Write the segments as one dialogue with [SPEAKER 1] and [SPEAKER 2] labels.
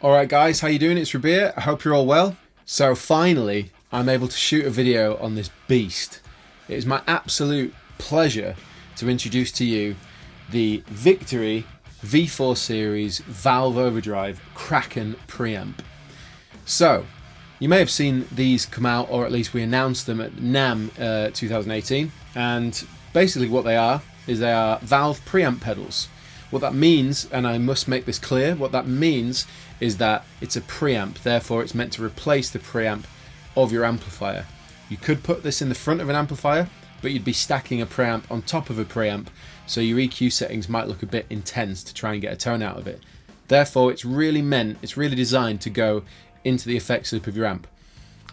[SPEAKER 1] Alright guys, how you doing? It's Rabea. I hope you're all well. So finally, I'm able to shoot a video on this beast. It is my absolute pleasure to introduce to you the Victory V4 Series Valve Overdrive Kraken Preamp. So, you may have seen these come out, or at least we announced them at NAMM 2018, and basically what they are is they are Valve preamp pedals. What that means, and I must make this clear, what that means is that it's a preamp, therefore it's meant to replace the preamp of your amplifier. You could put this in the front of an amplifier, but you'd be stacking a preamp on top of a preamp, so your EQ settings might look a bit intense to try and get a tone out of it. Therefore it's really designed to go into the effects loop of your amp.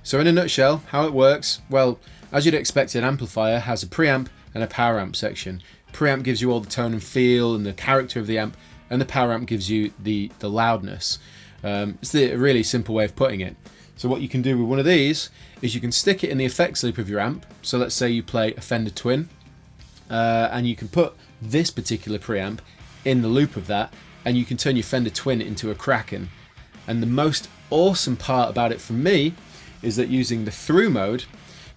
[SPEAKER 1] So in a nutshell, how it works, well, as you'd expect, an amplifier has a preamp and a power amp section. Preamp gives you all the tone and feel and the character of the amp, and the power amp gives you the loudness. It's a really simple way of putting it. So what you can do with one of these is you can stick it in the effects loop of your amp. So let's say you play a Fender Twin, and you can put this particular preamp in the loop of that, and you can turn your Fender Twin into a Kraken. And the most awesome part about it for me is that using the through mode,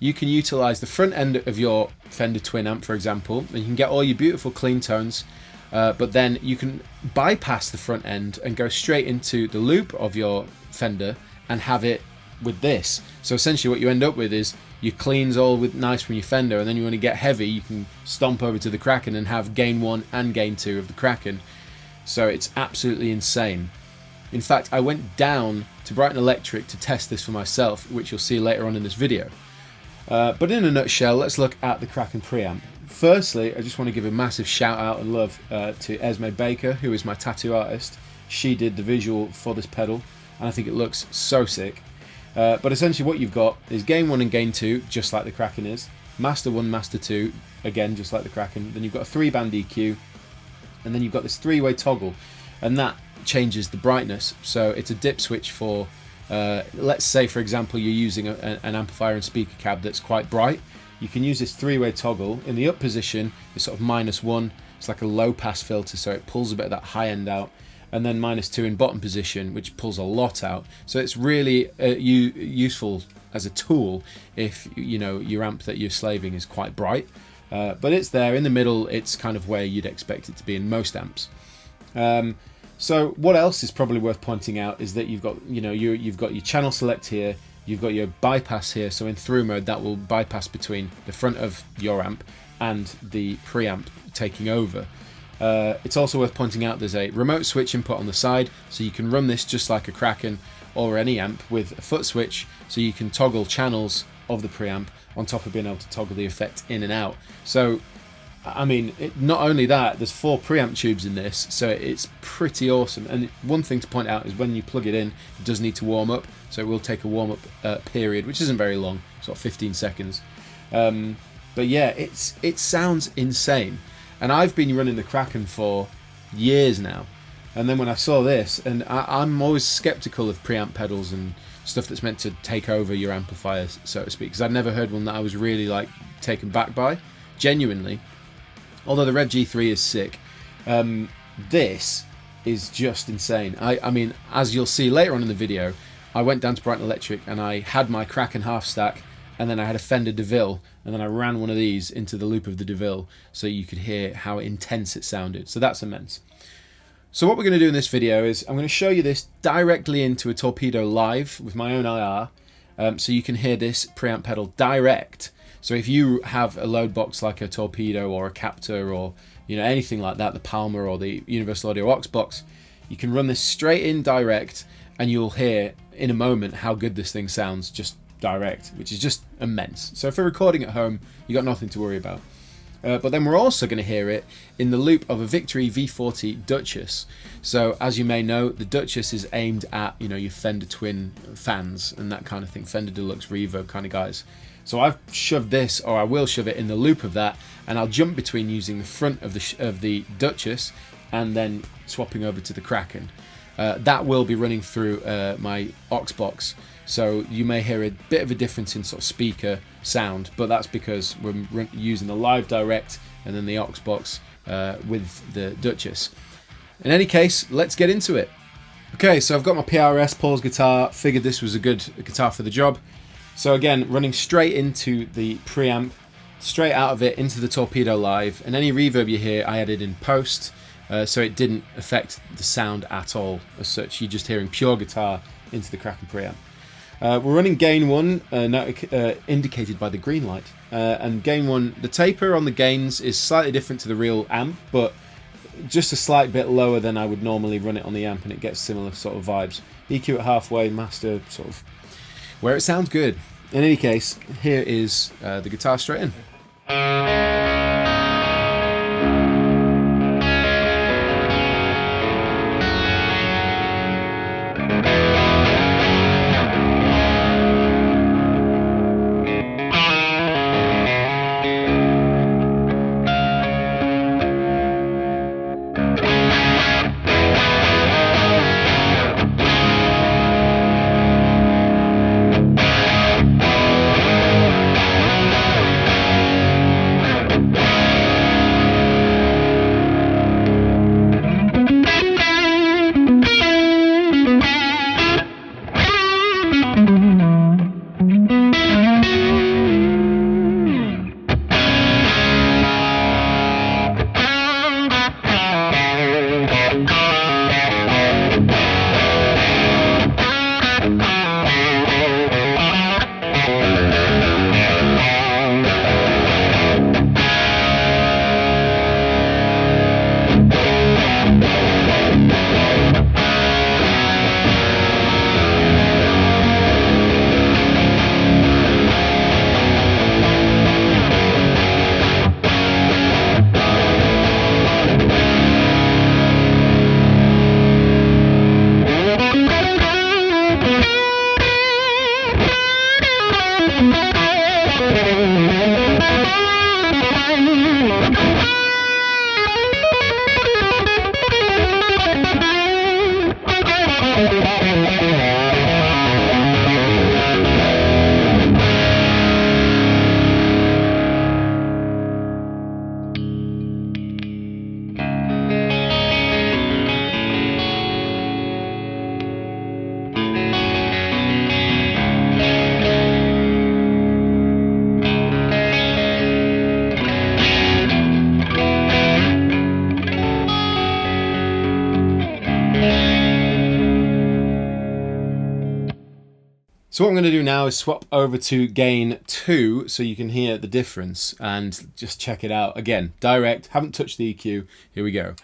[SPEAKER 1] you can utilize the front end of your Fender Twin amp, for example, and you can get all your beautiful clean tones, but then you can bypass the front end and go straight into the loop of your Fender and have it with this. So essentially what you end up with is your cleans all with nice from your Fender, and then you want to get heavy, you can stomp over to the Kraken and have gain 1 and gain 2 of the Kraken. So it's absolutely insane. In fact, I went down to Brighton Electric to test this for myself, which you'll see later on in this video. But in a nutshell, let's look at the Kraken Preamp. Firstly, I just want to give a massive shout out and love to Esme Baker, who is my tattoo artist. She did the visual for this pedal, and I think it looks so sick. But essentially what you've got is gain 1 and gain 2, just like the Kraken is. Master 1, Master 2, again, just like the Kraken. Then you've got a 3-band EQ, and then you've got this 3-way toggle, and that changes the brightness. So it's a dip switch for let's say, for example, you're using an amplifier and speaker cab that's quite bright. You can use this 3-way toggle. In the up position, it's sort of -1. It's like a low pass filter, so it pulls a bit of that high end out. And then -2 in bottom position, which pulls a lot out. So it's really useful as a tool if you know your amp that you're slaving is quite bright. But it's there in the middle. It's kind of where you'd expect it to be in most amps. So what else is probably worth pointing out is that you've got, you've got your channel select here, you've got your bypass here. So in through mode, that will bypass between the front of your amp and the preamp taking over. It's also worth pointing out there's a remote switch input on the side, so you can run this just like a Kraken or any amp with a foot switch, so you can toggle channels of the preamp on top of being able to toggle the effect in and out. So I mean, not only that, there's 4 preamp tubes in this, so it's pretty awesome. And one thing to point out is when you plug it in, it does need to warm up, so it will take a warm up period, which isn't very long, sort of 15 seconds. But yeah, it sounds insane. And I've been running the Kraken for years now, and then when I saw this, and I'm always skeptical of preamp pedals and stuff that's meant to take over your amplifiers, so to speak, because I've never heard one that I was really like taken back by, genuinely. Although the Rev G3 is sick, this is just insane. I mean, as you'll see later on in the video, I went down to Brighton Electric and I had my Kraken half stack, and then I had a Fender DeVille, and then I ran one of these into the loop of the DeVille so you could hear how intense it sounded. So that's immense. So what we're going to do in this video is I'm going to show you this directly into a Torpedo Live with my own IR, so you can hear this preamp pedal direct. So if you have a load box like a Torpedo or a Captor or anything like that, the Palmer or the Universal Audio Aux box, you can run this straight in direct, and you'll hear in a moment how good this thing sounds just direct, which is just immense. So for recording at home, you got nothing to worry about. But then we're also going to hear it in the loop of a Victory V40 Duchess. So as you may know, the Duchess is aimed at, you know, your Fender Twin fans and that kind of thing, Fender Deluxe Reverb kind of guys. So I've shoved this, or I will shove it in the loop of that, and I'll jump between using the front of the Duchess and then swapping over to the Kraken. That will be running through my aux box, so you may hear a bit of a difference in sort of speaker sound, but that's because we're using the live direct and then the aux box with the Duchess. In any case, let's get into it. Okay, so I've got my PRS Paul's guitar, figured this was a good guitar for the job. So again, running straight into the preamp, straight out of it into the Torpedo Live, and any reverb you hear I added in post, so it didn't affect the sound at all as such. You're just hearing pure guitar into the Kraken Preamp. We're running gain 1, indicated by the green light, and gain 1, the taper on the gains is slightly different to the real amp, but just a slight bit lower than I would normally run it on the amp, and it gets similar sort of vibes. EQ at halfway, master sort of where it sounds good. In any case, here is the guitar straight in. So what I'm going to do now is swap over to gain 2 so you can hear the difference and just check it out. Again, direct, haven't touched the EQ. Here we go.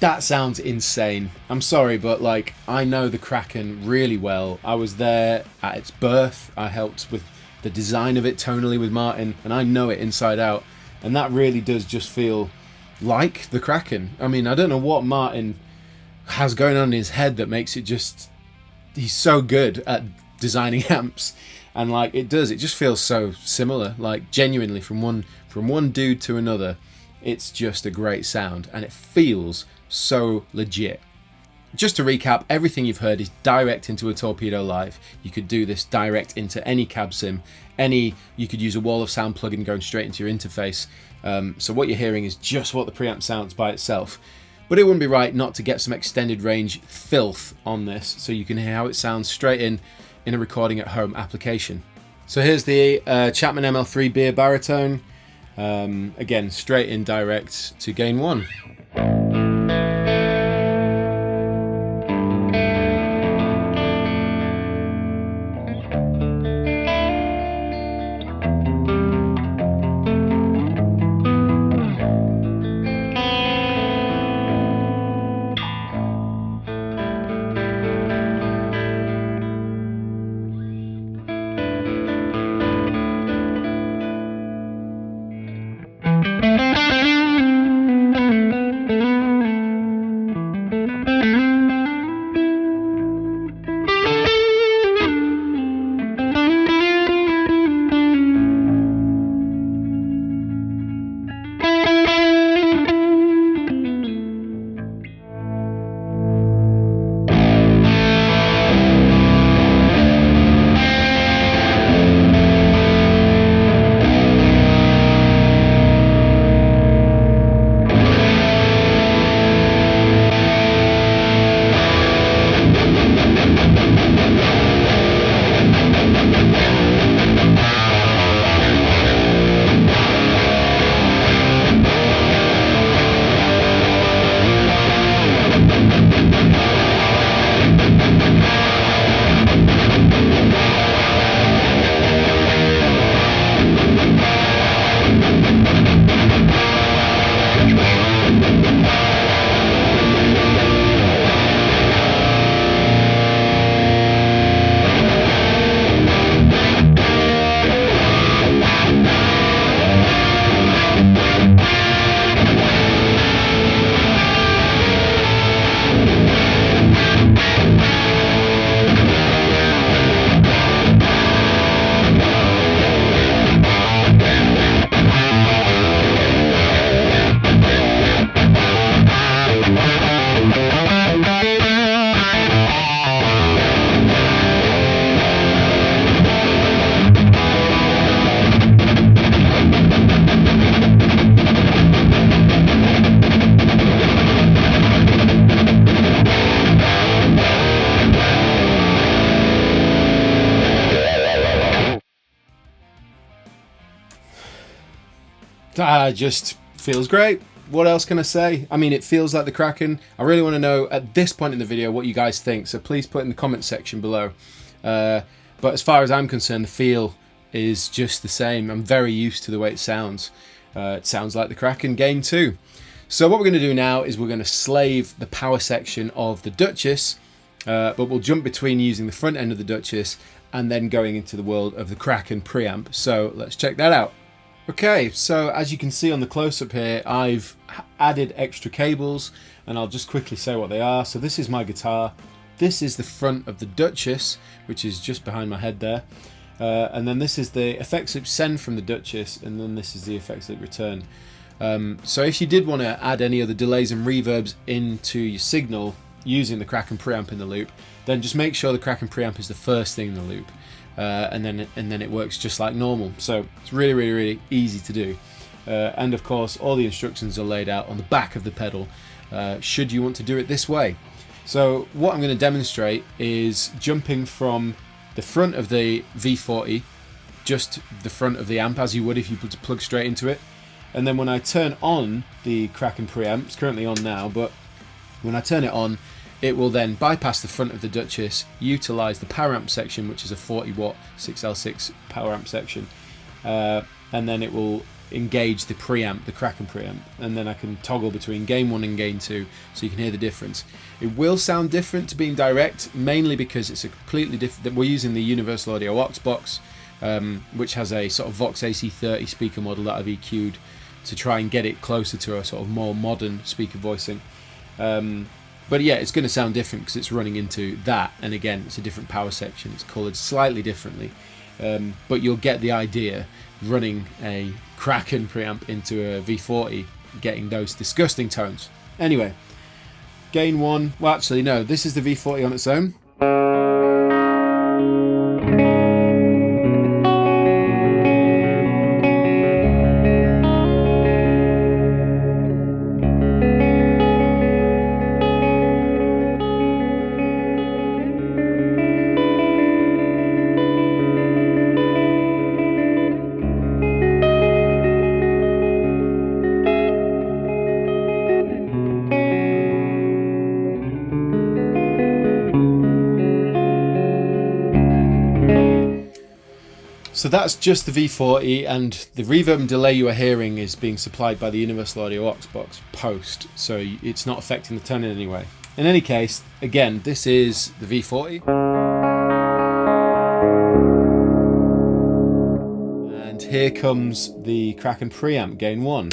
[SPEAKER 1] That sounds insane. I'm sorry, but like, I know the Kraken really well. I was there at its birth. I helped with the design of it tonally with Martin, and I know it inside out. And that really does just feel like the Kraken. I mean, I don't know what Martin has going on in his head that makes it just... He's so good at designing amps, and like, it just feels so similar. Like, genuinely, from one dude to another, it's just a great sound, and it feels so legit. Just to recap, everything you've heard is direct into a Torpedo Live. You could do this direct into any cab sim, you could use a wall of sound plugin going straight into your interface. So what you're hearing is just what the preamp sounds by itself. But it wouldn't be right not to get some extended range filth on this, so you can hear how it sounds straight in a recording at home application. So here's the Chapman ML3 Beer Baritone. Again, straight in direct to gain 1. Just feels great. What else can I say? I mean, it feels like the Kraken. I really want to know at this point in the video what you guys think, so please put in the comment section below. But as far as I'm concerned, the feel is just the same. I'm very used to the way it sounds. It sounds like the Kraken Gain 2. So what we're going to do now is we're going to slave the power section of the Duchess, but we'll jump between using the front end of the Duchess and then going into the world of the Kraken Preamp. So let's check that out. Okay, so as you can see on the close-up here, I've added extra cables, and I'll just quickly say what they are. So this is my guitar, this is the front of the Duchess, which is just behind my head there, and then this is the effects loop send from the Duchess, and then this is the effects loop return. So if you did want to add any other delays and reverbs into your signal using the Kraken Preamp in the loop, then just make sure the Kraken Preamp is the first thing in the loop. And then it works just like normal. So it's really easy to do, and of course all the instructions are laid out on the back of the pedal should you want to do it this way. So what I'm going to demonstrate is jumping from the front of the V40, just the front of the amp as you would if you plug straight into it, and then when I turn on the Kraken Preamp, it's currently on now, but when I turn it on, it will then bypass the front of the Duchess, utilise the power amp section, which is a 40 watt 6L6 power amp section, and then it will engage the preamp, the Kraken preamp, and then I can toggle between gain 1 and gain 2 so you can hear the difference. It will sound different to being direct, mainly because it's a completely different. We're using the Universal Audio Aux box, which has a sort of Vox AC30 speaker model that I've EQ'd to try and get it closer to a sort of more modern speaker voicing. But yeah, it's going to sound different because it's running into that, and again, it's a different power section. It's coloured slightly differently, but you'll get the idea running a Kraken preamp into a V40, getting those disgusting tones. Anyway, gain 1. Well, actually, no, this is the V40 on its own. So that's just the V40, and the reverb and delay you are hearing is being supplied by the Universal Audio Aux box post, so it's not affecting the tone in any way. In any case, again, this is the V40. And here comes the Kraken preamp, gain 1.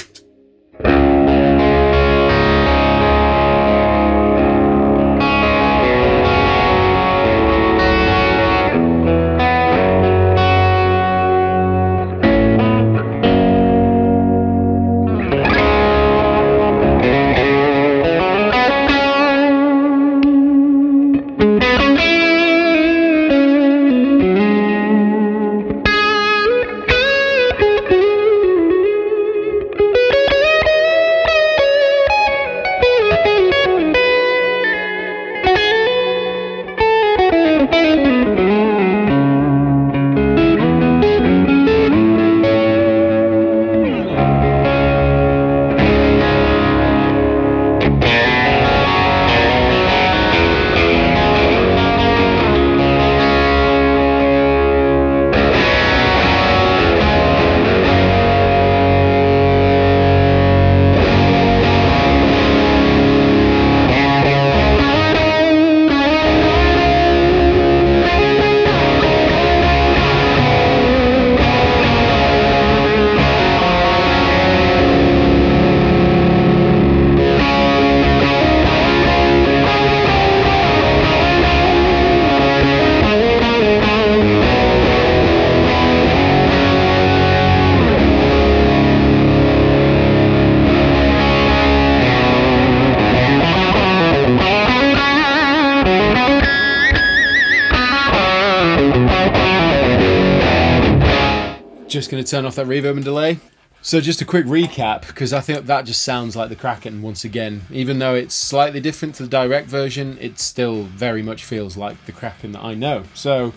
[SPEAKER 1] Just going to turn off that reverb and delay. So just a quick recap, because I think that just sounds like the Kraken once again. Even though it's slightly different to the direct version, it still very much feels like the Kraken that I know. So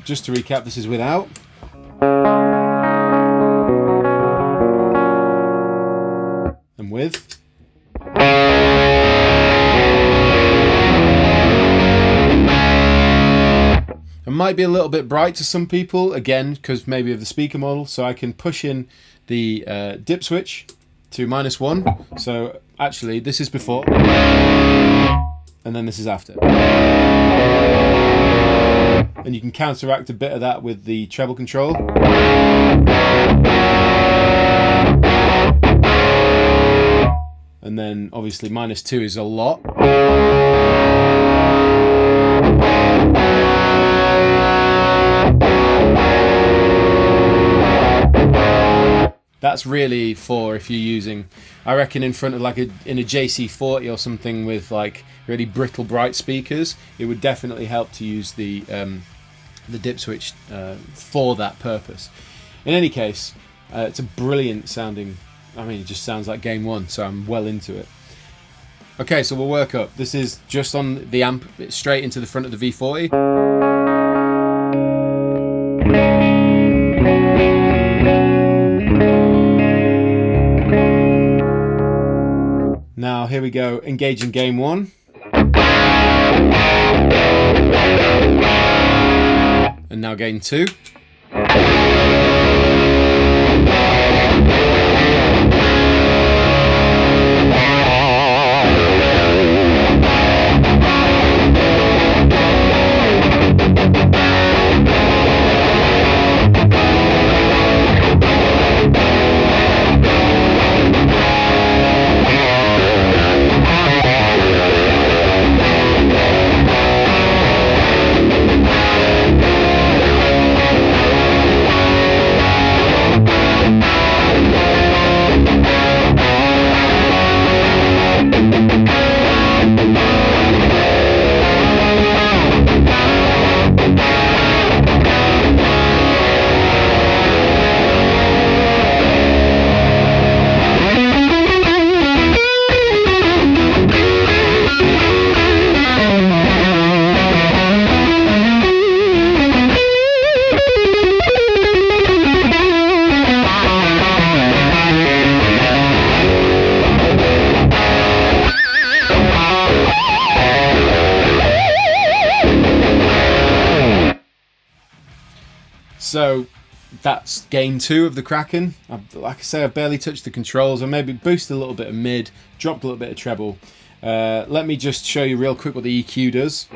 [SPEAKER 1] just to recap, this is without. And with. It might be a little bit bright to some people, again, because maybe of the speaker model, so I can push in the dip switch to -1. So actually, this is before, and then this is after. And you can counteract a bit of that with the treble control. And then obviously -2 is a lot. That's really for if you're using, I reckon, in front of like in a JC40 or something with like really brittle bright speakers, it would definitely help to use the dip switch for that purpose. In any case, it's a brilliant sounding, I mean, it just sounds like Game 1, so I'm well into it. Okay, so we'll work up. This is just on the amp, straight into the front of the V40. Now here we go, engaging Game 1. And now Game 2. So that's gain 2 of the Kraken. Like I say, I've barely touched the controls. I maybe boosted a little bit of mid, dropped a little bit of treble. Let me just show you real quick what the EQ does.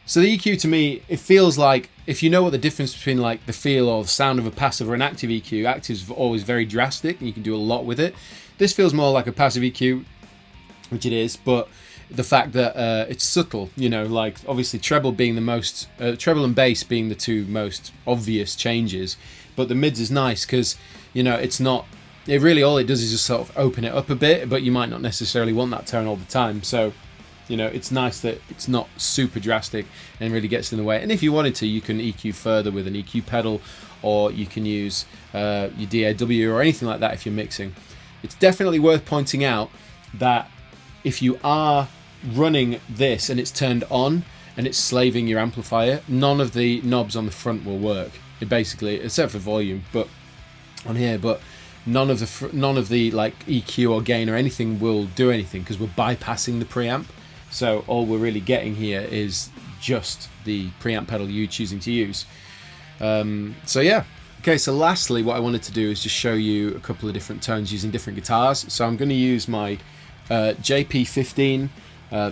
[SPEAKER 1] So the EQ to me, it feels like, if you know what the difference between like the feel or the sound of a passive or an active EQ, active's always very drastic and you can do a lot with it. This feels more like a passive EQ, which it is, but the fact that it's subtle, you know, like obviously treble being the most, treble and bass being the two most obvious changes, but the mids is nice because, you know, it's not, it really all it does is just sort of open it up a bit, but you might not necessarily want that tone all the time. So, you know, it's nice that it's not super drastic and really gets in the way. And if you wanted to, you can EQ further with an EQ pedal, or you can use your DAW or anything like that if you're mixing. It's definitely worth pointing out that if you are running this and it's turned on and it's slaving your amplifier, none of the knobs on the front will work. It basically, except for volume, but on here, but none of the like EQ or gain or anything will do anything because we're bypassing the preamp. So all we're really getting here is just the preamp pedal you're choosing to use. So yeah. Okay, so lastly what I wanted to do is just show you a couple of different tones using different guitars. So I'm going to use my JP15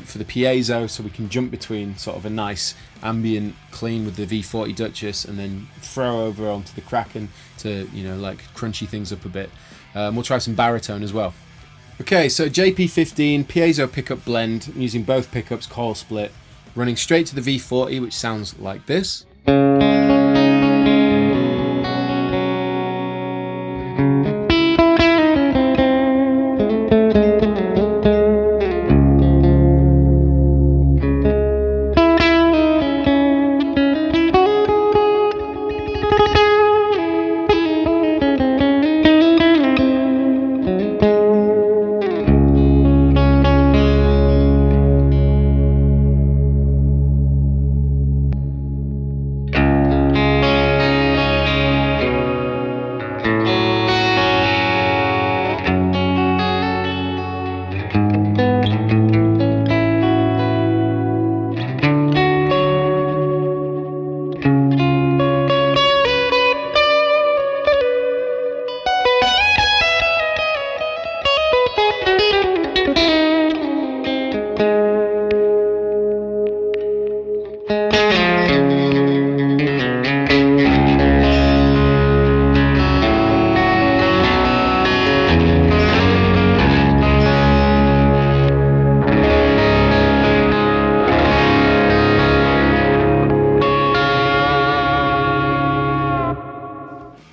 [SPEAKER 1] for the piezo, so we can jump between sort of a nice ambient clean with the V40 Duchess and then throw over onto the Kraken to, you know, like crunchy things up a bit. We'll try some baritone as well. Okay, so JP15 piezo pickup blend, I'm using both pickups, coil split, running straight to the V40, which sounds like this.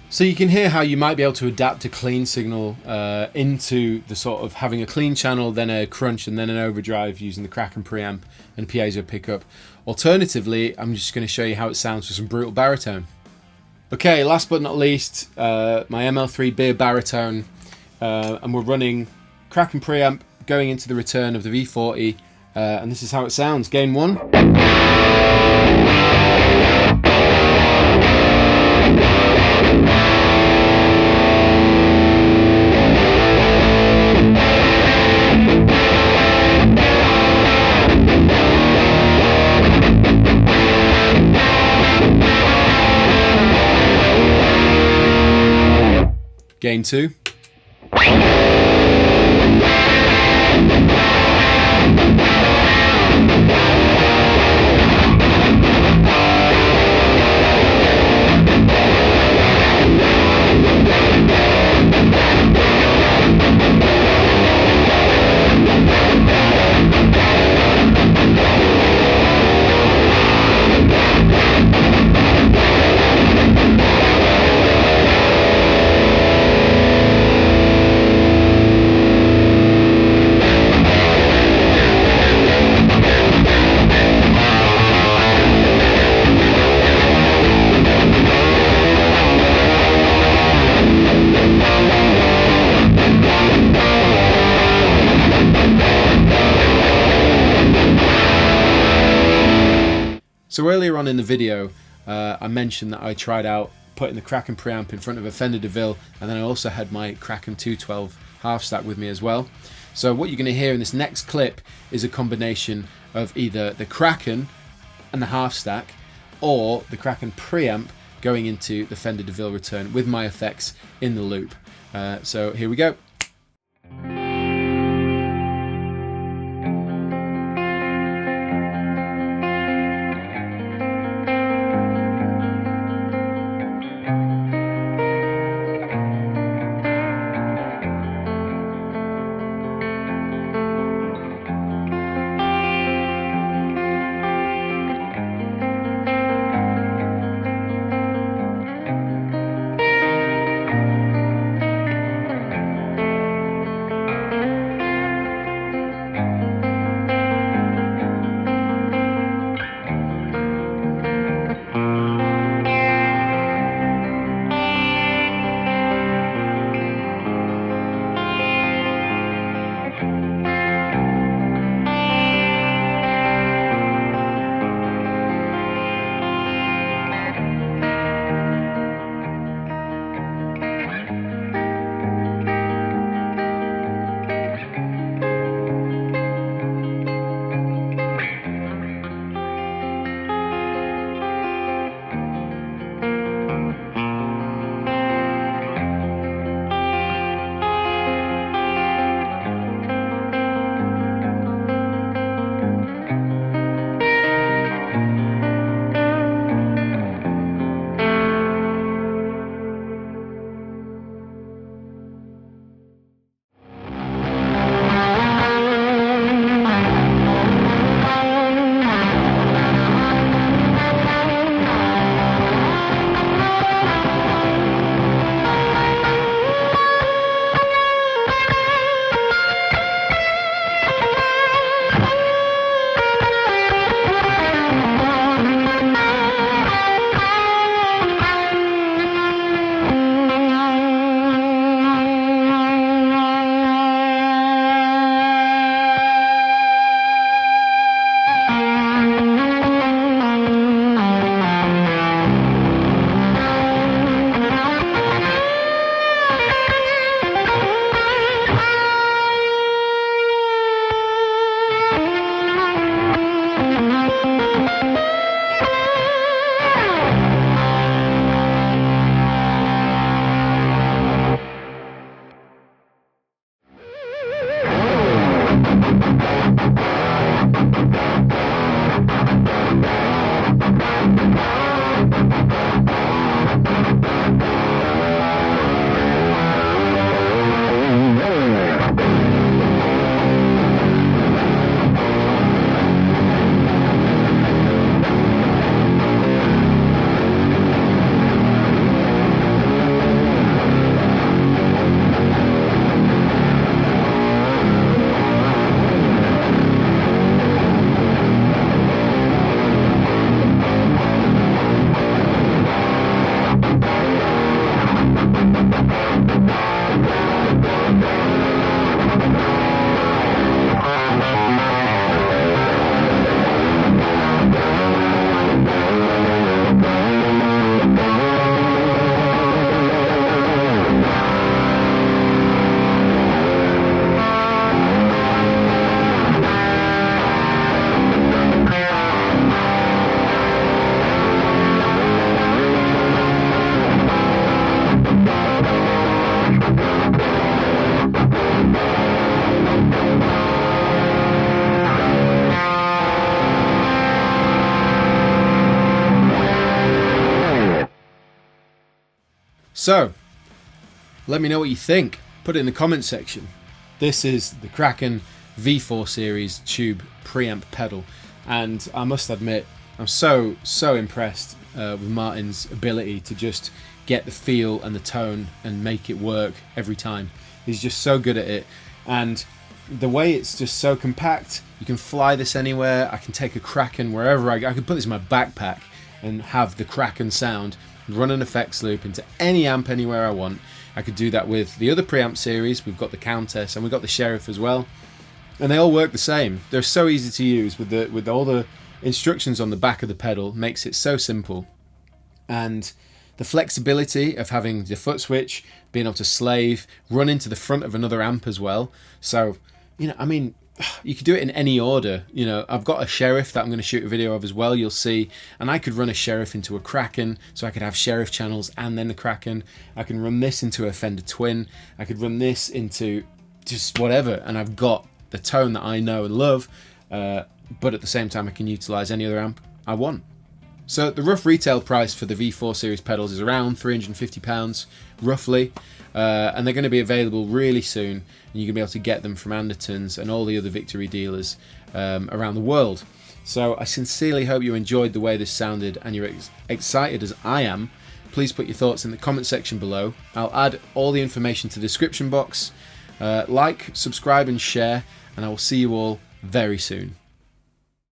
[SPEAKER 1] So you can hear how you might be able to adapt a clean signal into the sort of having a clean channel, then a crunch, and then an overdrive using the Kraken Preamp and piezo pickup. Alternatively, I'm just going to show you how it sounds with some brutal baritone. Okay, last but not least, my ML3 Beer Baritone, and we're running Kraken Preamp going into the return of the V40, and this is how it sounds. Gain 1. Gain 2. So earlier on in the video, I mentioned that I tried out putting the Kraken Preamp in front of a Fender DeVille, and then I also had my Kraken 212 half stack with me as well. So what you're going to hear in this next clip is a combination of either the Kraken and the half stack, or the Kraken Preamp going into the Fender DeVille return with my effects in the loop. So here we go. So, let me know what you think. Put it in the comment section. This is the Kraken V4 series tube preamp pedal, and I must admit, I'm so impressed with Martin's ability to just get the feel and the tone and make it work every time. He's just so good at it, and the way it's just so compact, you can fly this anywhere. I can take a Kraken wherever I go. I can put this in my backpack and have the Kraken sound, run an effects loop into any amp anywhere I want. I could do that with the other preamp series. We've got the Countess and we've got the Sheriff as well, and they all work the same. They're so easy to use with all the instructions on the back of the pedal makes it so simple. And the flexibility of having the foot switch, being able to slave, run into the front of another amp as well. So, you know, I mean, you could do it in any order. You know, I've got a Sheriff that I'm going to shoot a video of as well, you'll see. And I could run a Sheriff into a Kraken, so I could have Sheriff channels and then a Kraken. I can run this into a Fender Twin. I could run this into just whatever. And I've got the tone that I know and love, but at the same time I can utilize any other amp I want. So the rough retail price for the V4 series pedals is around £350 roughly, and they're going to be available really soon, and you're going to be able to get them from Anderton's and all the other Victory dealers around the world. So I sincerely hope you enjoyed the way this sounded and you're excited as I am. Please put your thoughts in the comment section below. I'll add all the information to the description box. Like, subscribe and share, and I will see you all very soon.